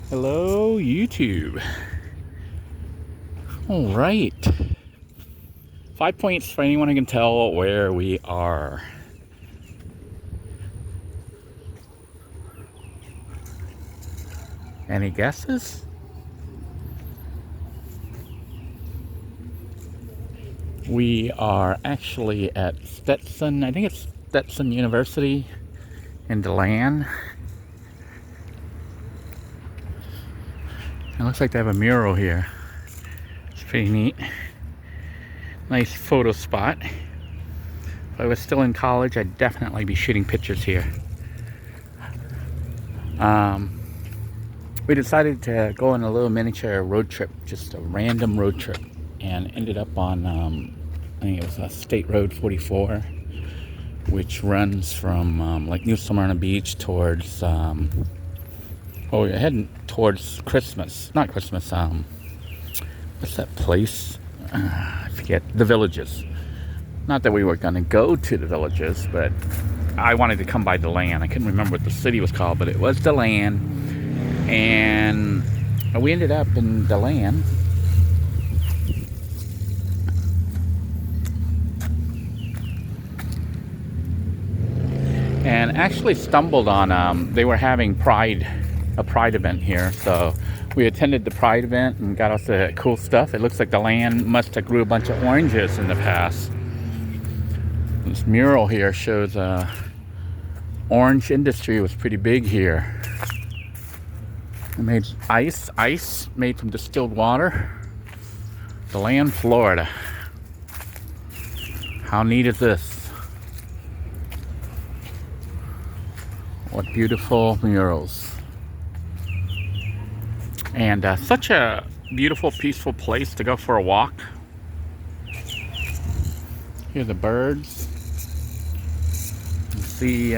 Hello, YouTube. All right. 5 points for anyone who can tell where we are. Any guesses? We are actually at Stetson. I think it's Stetson University in DeLand. It looks like they have a mural here. It's pretty neat. Nice photo spot. If I was still in college, I'd definitely be shooting pictures here. We decided to go on a little miniature road trip, just a random road trip, and ended up on, I think it was State Road 44, which runs from like New Smyrna Beach towards, we're heading towards Christmas, not Christmas, what's that place? I forget, the Villages. Not that we were going to go to the Villages, but I wanted to come by DeLand. I couldn't remember what the city was called, but it was DeLand. And we ended up in DeLand. And actually stumbled on, they were having a Pride event here. So we attended the Pride event and got us the cool stuff. It looks like DeLand must have grew a bunch of oranges in the past. This mural here shows orange industry was pretty big here. They made ice made from distilled water. DeLand, Florida. How neat is this? What beautiful murals. And such a beautiful, peaceful place to go for a walk. Hear the birds. You see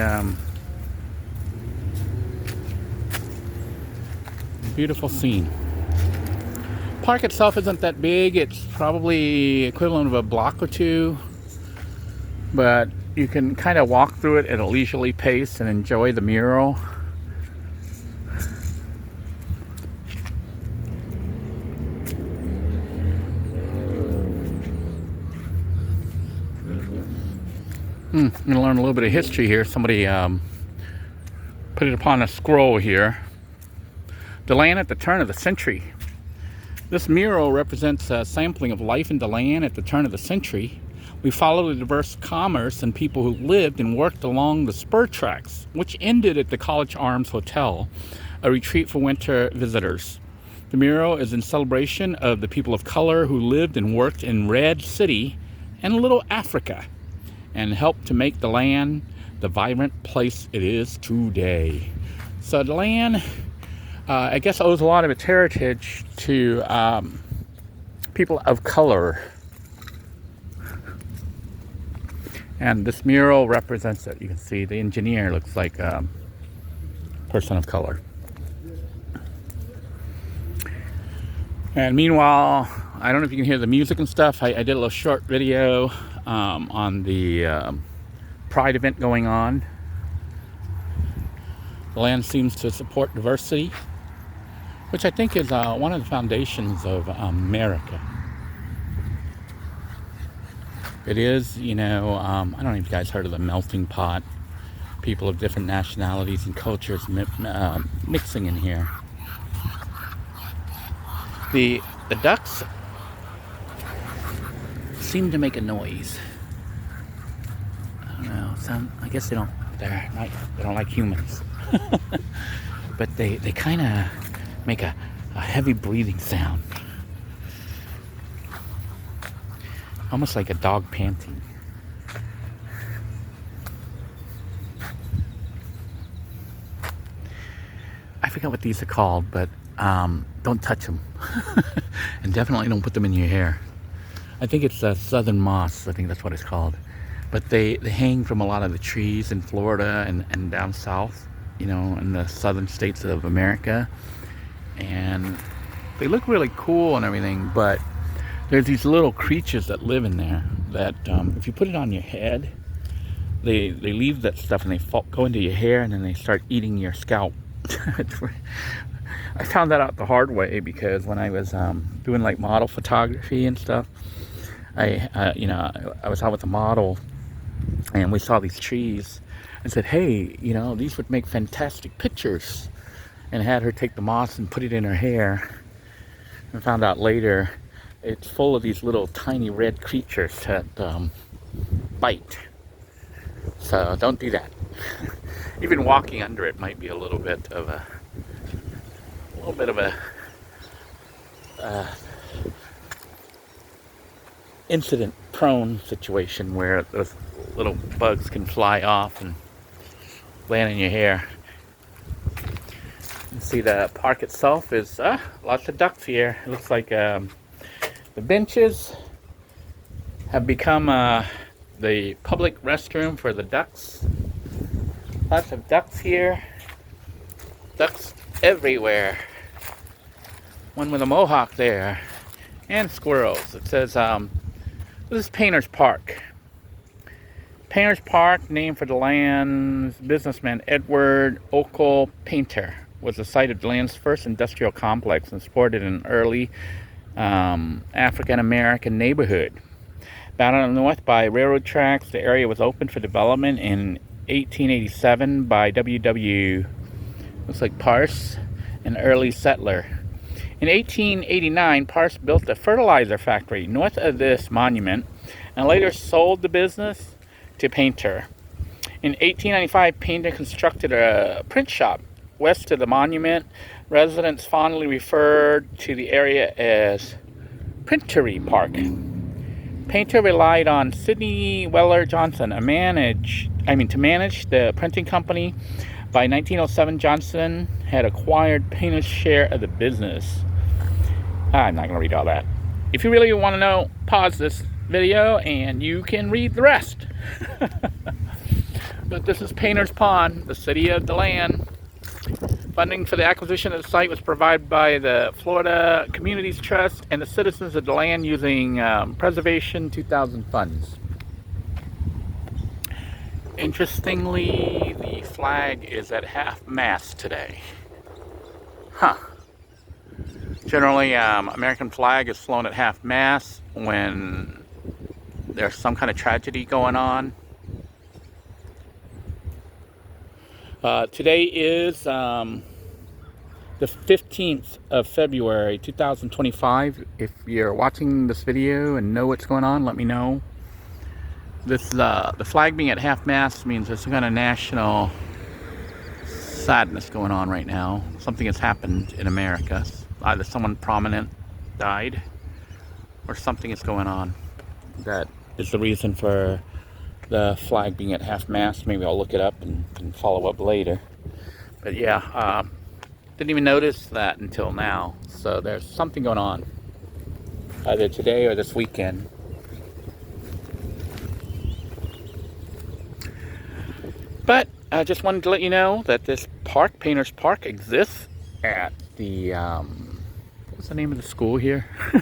beautiful scene. Park itself isn't that big. It's probably equivalent of a block or two, but you can kind of walk through it at a leisurely pace and enjoy the mural. I'm gonna learn a little bit of history here. Somebody put it upon a scroll here. DeLand at the turn of the century. This mural represents a sampling of life in DeLand at the turn of the century. We follow the diverse commerce and people who lived and worked along the spur tracks, which ended at the College Arms Hotel, a retreat for winter visitors. The mural is in celebration of the people of color who lived and worked in Red City and Little Africa, and helped to make DeLand the vibrant place it is today. So DeLand, I guess, owes a lot of its heritage to people of color. And this mural represents it. You can see the engineer looks like a person of color. And meanwhile, I don't know if you can hear the music and stuff. I did a little short video on the Pride event going on. DeLand seems to support diversity, which I think is one of the foundations of America. It is, I don't know if you guys heard of the melting pot. People of different nationalities and cultures mixing in here. The ducks seem to make a noise. I don't know. I guess they don't like humans. But they kind of make a heavy breathing sound. Almost like a dog panting. I forget what these are called, but don't touch them. And definitely don't put them in your hair. I think it's southern moss. I think that's what it's called. But they hang from a lot of the trees in Florida and down south, in the southern states of America. And they look really cool and everything, but there's these little creatures that live in there that if you put it on your head, they leave that stuff and they go into your hair and then they start eating your scalp. I found that out the hard way because when I was doing like model photography and stuff, I was out with a model and we saw these trees and said, hey, these would make fantastic pictures, and had her take the moss and put it in her hair, and found out later it's full of these little tiny red creatures that bite. So don't do that. Even walking under it might be a little bit of a incident prone situation where those little bugs can fly off and land in your hair. You see the park itself is lots of ducks here. It looks like the benches have become the public restroom for the ducks. Lots of ducks here. Ducks everywhere. One with a mohawk there. And squirrels. It says, this is Painter's Park. Painter's Park, named for the land's businessman Edward Ockel Painter, was the site of the land's first industrial complex and supported an early African-American neighborhood. Bounded on the north by railroad tracks, the area was opened for development in 1887 by W.W. looks like Parse, an early settler. In 1889, Parse built a fertilizer factory north of this monument and later sold the business to Painter. In 1895, Painter constructed a print shop west of the monument. Residents fondly referred to the area as Printery Park. Painter relied on Sidney Weller Johnson to manage the printing company. By 1907, Johnson had acquired Painter's share of the business. I'm not going to read all that. If you really want to know, pause this video and you can read the rest. But this is Painter's Pond, the city of DeLand. Funding for the acquisition of the site was provided by the Florida Communities Trust and the citizens of DeLand using Preservation 2000 funds. Interestingly, the flag is at half-mast today. Generally, American flag is flown at half-mast when there's some kind of tragedy going on. Today is the 15th of February 2025. If you're watching this video and know what's going on, let me know. This the flag being at half-mast means there's some kind of national sadness going on right now. Something has happened in America. Either someone prominent died or something is going on that is the reason for the flag being at half-mast. Maybe I'll look it up and follow up later. But yeah, didn't even notice that until now. So there's something going on either today or this weekend. But I just wanted to let you know that this park, Painter's Park, exists at the, what's the name of the school here? I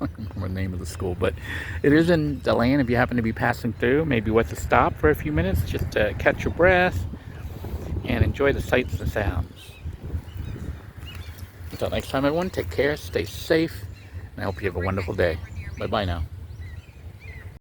don't remember the name of the school, but it is in DeLand. If you happen to be passing through, maybe worth a stop for a few minutes just to catch your breath and enjoy the sights and sounds. Until next time, everyone, take care, stay safe, and I hope you have a wonderful day. Bye-bye now.